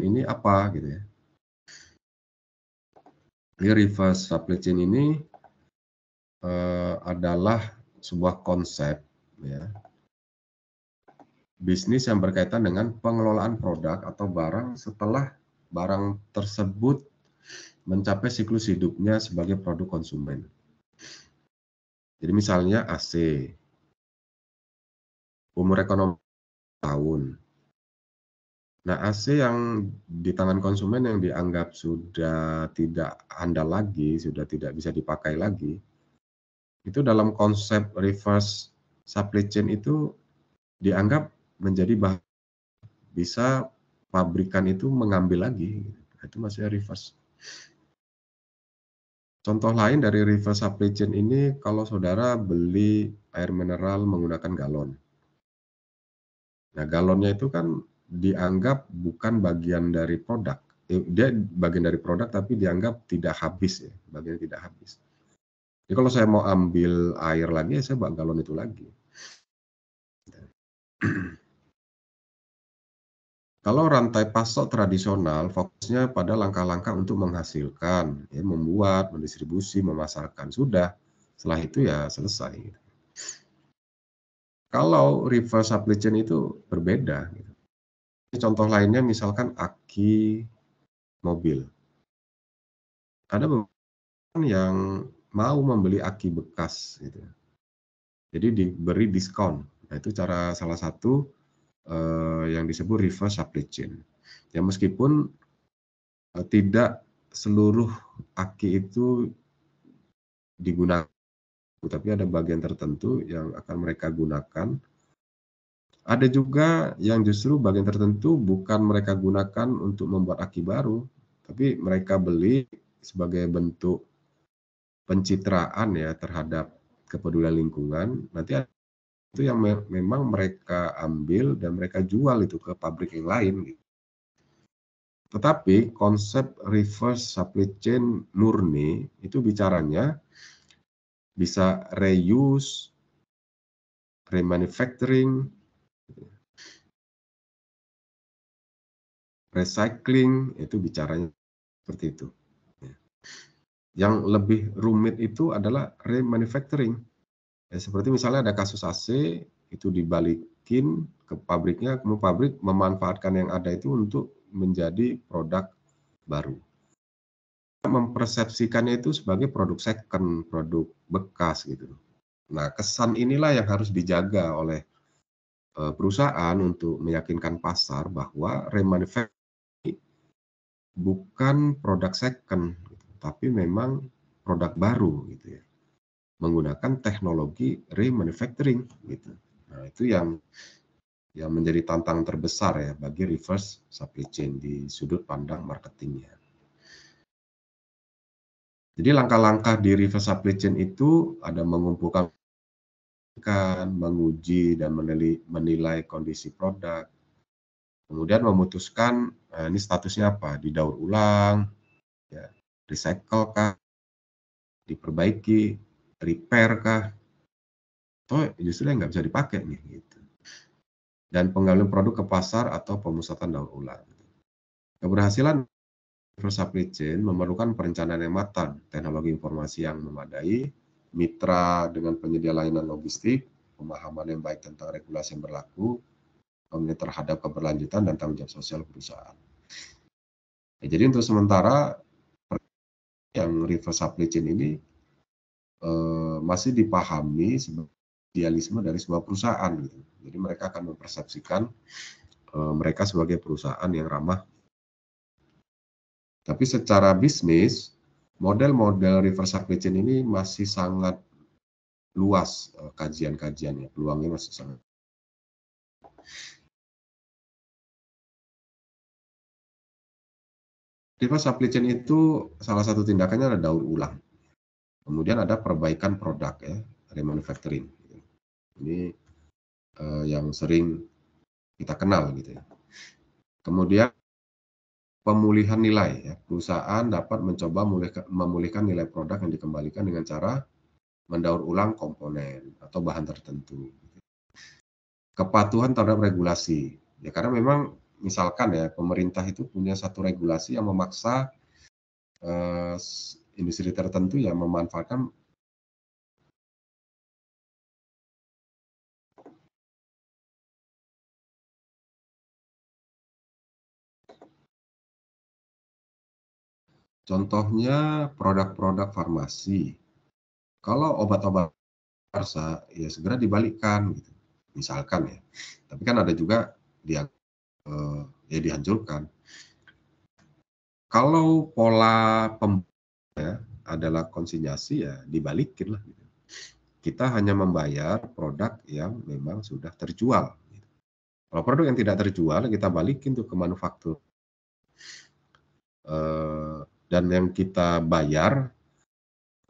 ini apa gitu ya. Jadi reverse supply chain ini adalah sebuah konsep ya, bisnis yang berkaitan dengan pengelolaan produk atau barang setelah barang tersebut mencapai siklus hidupnya sebagai produk konsumen. Jadi misalnya AC, umur ekonomi tahun. Nah, AC yang di tangan konsumen yang dianggap sudah tidak handal lagi, sudah tidak bisa dipakai lagi, itu dalam konsep reverse supply chain itu dianggap menjadi bahan bisa pabrikan itu mengambil lagi. Itu masih reverse. Contoh lain dari reverse supply chain ini, kalau saudara beli air mineral menggunakan galon. Nah, galonnya itu kan dianggap bukan bagian dari produk. Dia bagian dari produk tapi dianggap tidak habis ya, bagian tidak habis. Jadi kalau saya mau ambil air lagi, ya saya bawa galon itu lagi. Kalau rantai pasok tradisional fokusnya pada langkah-langkah untuk menghasilkan, ya, membuat, mendistribusi, memasarkan, sudah. Setelah itu ya selesai. Kalau reverse supply chain itu berbeda. Contoh lainnya misalkan aki mobil. Ada beberapa yang mau membeli aki bekas gitu. Jadi diberi diskon. Nah, itu cara salah satu yang disebut reverse supply chain. Ya meskipun tidak seluruh aki itu digunakan, tapi ada bagian tertentu yang akan mereka gunakan. Ada juga yang justru bagian tertentu bukan mereka gunakan untuk membuat aki baru, tapi mereka beli sebagai bentuk pencitraan ya terhadap kepedulian lingkungan. Nanti itu yang memang mereka ambil dan mereka jual itu ke pabrik yang lain. Tetapi konsep reverse supply chain murni itu bicaranya bisa reuse, remanufacturing, recycling, itu bicaranya seperti itu. Yang lebih rumit itu adalah remanufacturing. Ya, seperti misalnya ada kasus AC, itu dibalikin ke pabriknya, kemudian pabrik memanfaatkan yang ada itu untuk menjadi produk baru. Mempersepsikannya itu sebagai produk second, produk bekas gitu. Nah, kesan inilah yang harus dijaga oleh perusahaan untuk meyakinkan pasar bahwa remanufacturing bukan produk second, gitu, tapi memang produk baru gitu ya, menggunakan teknologi remanufacturing gitu. Nah, itu yang menjadi tantangan terbesar ya bagi reverse supply chain di sudut pandang marketingnya. Jadi langkah-langkah di reverse supply chain itu ada mengumpulkan, menguji dan menilai kondisi produk, kemudian memutuskan ini statusnya apa, didaur ulang, ya, recycle kah, diperbaiki, repair kah, atau justru yang nggak bisa dipakai nih gitu. Dan penggalian produk ke pasar atau pemusatan daur ulang. Keberhasilan reverse supply chain memerlukan perencanaan yang matang, teknologi informasi yang memadai, mitra dengan penyedia layanan logistik, pemahaman yang baik tentang regulasi yang berlaku, komitmen terhadap keberlanjutan dan tanggung jawab sosial perusahaan. Ya, jadi untuk sementara yang reverse supply chain ini masih dipahami sebagai idealisme dari sebuah perusahaan gitu. Jadi mereka akan mempersepsikan mereka sebagai perusahaan yang ramah. Tapi secara bisnis, model-model reverse supply chain ini masih sangat luas kajian-kajiannya, peluangnya masih sangat. Reverse supply chain itu salah satu tindakannya adalah daur ulang. Kemudian ada perbaikan produk ya, remanufacturing. Ini yang sering kita kenal gitu ya. Kemudian pemulihan nilai ya, perusahaan dapat mencoba memulihkan nilai produk yang dikembalikan dengan cara mendaur ulang komponen atau bahan tertentu. Kepatuhan terhadap regulasi ya, karena memang misalkan ya pemerintah itu punya satu regulasi yang memaksa industri tertentu yang memanfaatkan contohnya produk-produk farmasi. Kalau obat-obat parsa ya segera dibalikkan gitu. Misalkan ya. Tapi kan ada juga dia ya dihancurkan. Kalau pola pembelian adalah konsinyasi ya dibalikin lah. Gitu. Kita hanya membayar produk yang memang sudah terjual. Gitu. Kalau produk yang tidak terjual kita balikin tuh ke manufaktur. Dan yang kita bayar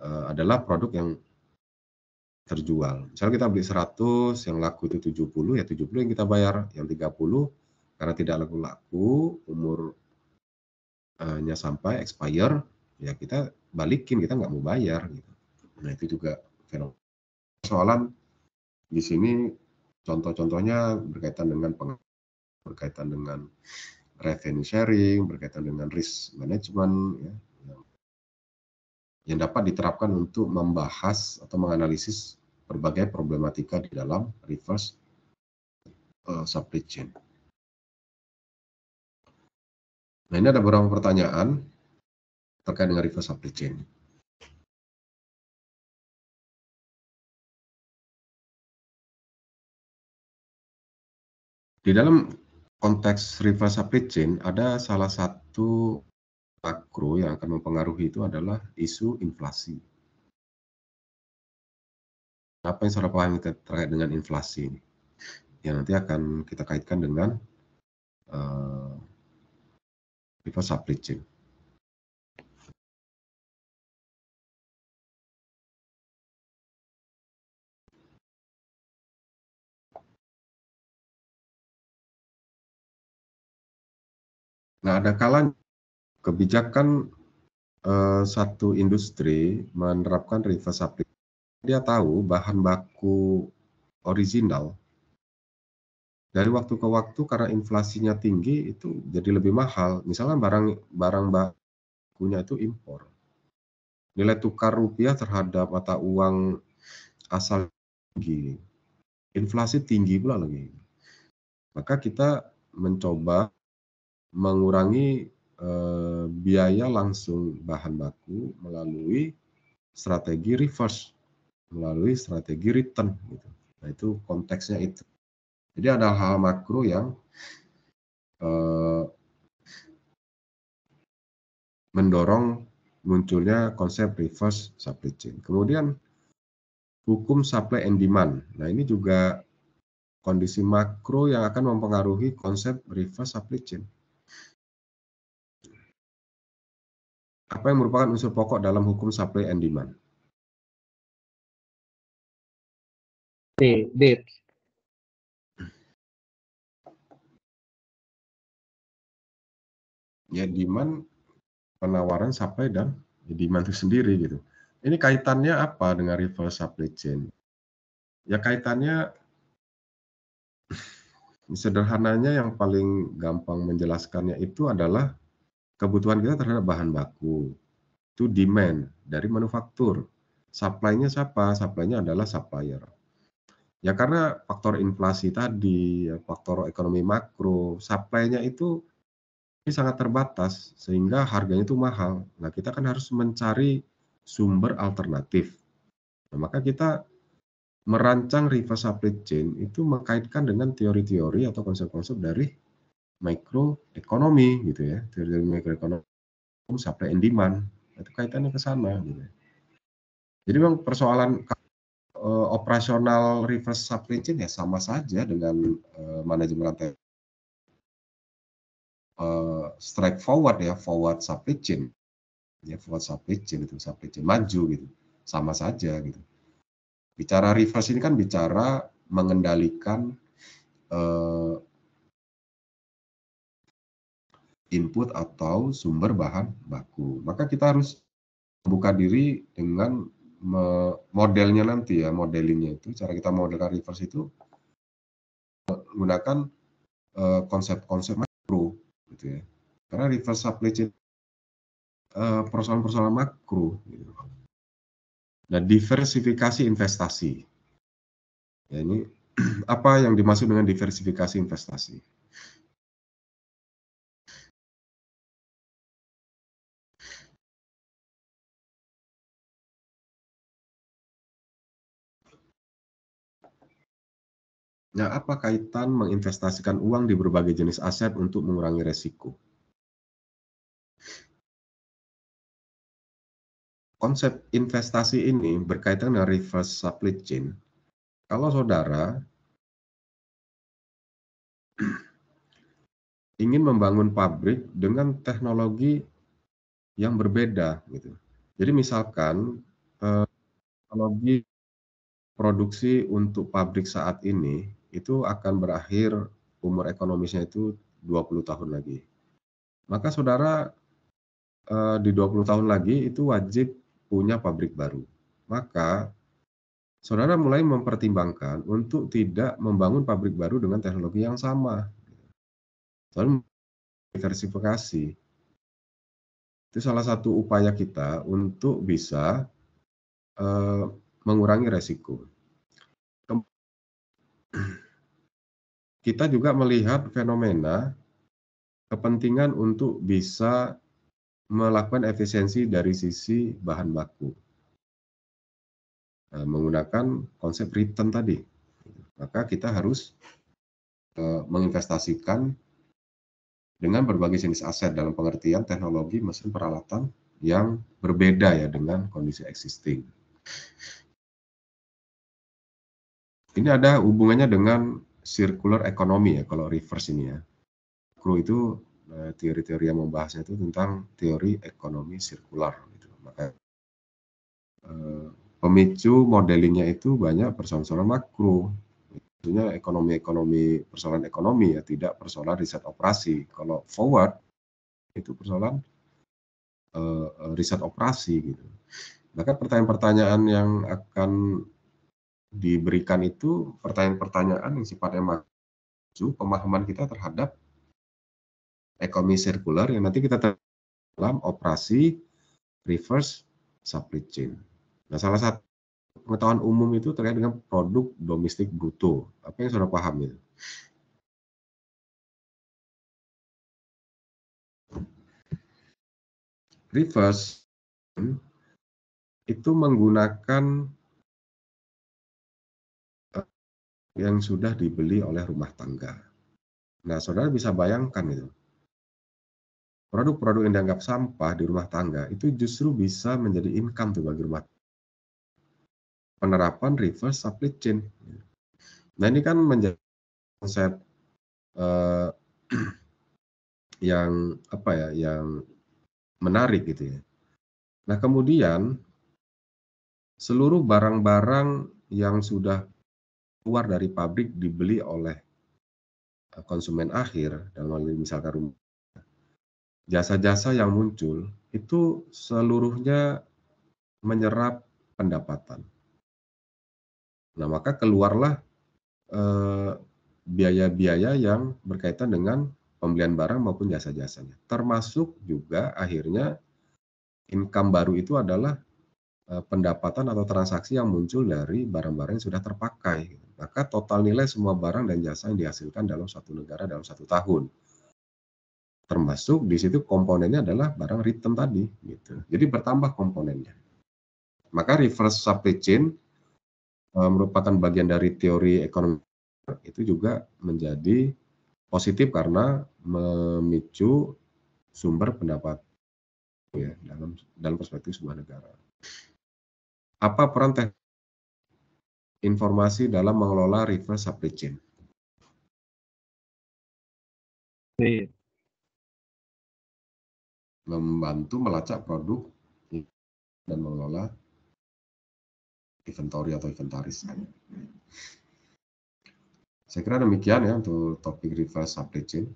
adalah produk yang terjual. Misalnya kita beli 100, yang laku itu 70, ya 70 yang kita bayar. Yang 30 karena tidak laku-laku, umurnya sampai expire, ya kita balikin, kita nggak mau bayar. Gitu. Nah itu juga fenomena. Persoalan di sini contoh-contohnya berkaitan dengan revenue sharing, berkaitan dengan risk management, ya, yang dapat diterapkan untuk membahas atau menganalisis berbagai problematika di dalam reverse supply chain. Nah, ini ada beberapa pertanyaan terkait dengan reverse supply chain. Di dalam konteks reverse supply chain, ada salah satu makro yang akan mempengaruhi itu adalah isu inflasi. Apa yang saudara pahami terkait dengan inflasi ini? Yang nanti akan kita kaitkan dengan reverse supply chain. Nah, ada kalanya kebijakan satu industri menerapkan reverse supply. Dia tahu bahan baku original dari waktu ke waktu karena inflasinya tinggi itu jadi lebih mahal. Misalnya barang bakunya itu impor. Nilai tukar rupiah terhadap mata uang asal tinggi. Inflasi tinggi pula lagi. Maka kita mencoba mengurangi biaya langsung bahan baku melalui strategi reverse, melalui strategi return. Gitu. Nah itu konteksnya itu. Jadi ada hal makro yang mendorong munculnya konsep reverse supply chain. Kemudian hukum supply and demand. Nah ini juga kondisi makro yang akan mempengaruhi konsep reverse supply chain. Apa yang merupakan unsur pokok dalam hukum supply and demand? D. Ya demand, penawaran, supply, dan demand itu sendiri gitu. Ini kaitannya apa dengan reverse supply chain? Ya kaitannya sederhananya yang paling gampang menjelaskannya itu adalah kebutuhan kita terhadap bahan baku. Itu demand dari manufaktur. Supply-nya siapa? Supply-nya adalah supplier. Ya karena faktor inflasi tadi, ya, faktor ekonomi makro, supply-nya itu ini sangat terbatas sehingga harganya itu mahal. Nah, kita kan harus mencari sumber alternatif. Nah, maka kita merancang reverse supply chain itu mengkaitkan dengan teori-teori atau konsep-konsep dari mikroekonomi gitu ya. Teori mikroekonomi, supply and demand. Itu kaitannya ke sana gitu. Jadi memang persoalan operasional reverse supply chain ya sama saja dengan manajemen rantai straightforward ya, forward supply chain. Ya, forward supply chain itu supply chain maju gitu. Sama saja gitu. Bicara reverse ini kan bicara mengendalikan input atau sumber bahan baku. Maka kita harus membuka diri dengan modelnya nanti ya, modelingnya itu, cara kita modelkan reverse itu menggunakan konsep-konsep gitu ya. Karena reverse supply chain persoalan-persoalan makro gitu. Nah, diversifikasi investasi. Ya, ini apa yang dimaksud dengan diversifikasi investasi? Nah, apa kaitan menginvestasikan uang di berbagai jenis aset untuk mengurangi resiko? Konsep investasi ini berkaitan dengan reverse supply chain. Kalau saudara ingin membangun pabrik dengan teknologi yang berbeda, gitu. Jadi misalkan teknologi produksi untuk pabrik saat ini itu akan berakhir umur ekonomisnya itu 20 tahun lagi. Maka saudara di 20 tahun lagi itu wajib punya pabrik baru. Maka saudara mulai mempertimbangkan untuk tidak membangun pabrik baru dengan teknologi yang sama. Lalu diversifikasi. Itu salah satu upaya kita untuk bisa mengurangi resiko. Kita juga melihat fenomena kepentingan untuk bisa melakukan efisiensi dari sisi bahan baku. Menggunakan konsep return tadi. Maka kita harus menginvestasikan dengan berbagai jenis aset dalam pengertian teknologi, mesin, peralatan yang berbeda ya dengan kondisi existing. Ini ada hubungannya dengan circular economy ya, kalau reverse ini ya. Makro itu teori-teori yang membahasnya itu tentang teori ekonomi sirkular. Gitu. Maka pemicu modelingnya itu banyak persoalan-persoalan makro. Tentunya ekonomi persoalan ekonomi ya, tidak persoalan riset operasi. Kalau forward itu persoalan riset operasi gitu. Maka pertanyaan-pertanyaan yang akan diberikan itu pertanyaan-pertanyaan yang sifatnya maju pemahaman kita terhadap ekonomi sirkular yang nanti kita dalam operasi reverse supply chain. Nah, salah satu pengetahuan umum itu terkait dengan produk domestik bruto. Apa yang sudah paham ya? Reverse itu menggunakan yang sudah dibeli oleh rumah tangga. Nah, saudara bisa bayangkan itu. Produk-produk yang dianggap sampah di rumah tangga itu justru bisa menjadi income tuh bagi rumah tangga. Penerapan reverse supply chain. Nah, ini kan menjadi konsep yang apa ya, yang menarik gitu ya. Nah, kemudian seluruh barang-barang yang sudah keluar dari pabrik dibeli oleh konsumen akhir, dalam hal ini misalkan rumah, jasa-jasa yang muncul itu seluruhnya menyerap pendapatan. Nah, maka keluarlah biaya-biaya yang berkaitan dengan pembelian barang maupun jasa-jasanya. Termasuk juga akhirnya income baru itu adalah pendapatan atau transaksi yang muncul dari barang-barang yang sudah terpakai. Maka total nilai semua barang dan jasa yang dihasilkan dalam satu negara dalam 1 tahun. Termasuk di situ komponennya adalah barang return tadi. Gitu. Jadi bertambah komponennya. Maka reverse supply chain merupakan bagian dari teori ekonomi itu juga menjadi positif karena memicu sumber pendapat ya dalam perspektif sebuah negara. Apa peran informasi dalam mengelola reverse supply chain? Membantu melacak produk dan mengelola inventory atau inventaris. Saya kira demikian ya untuk topik reverse supply chain.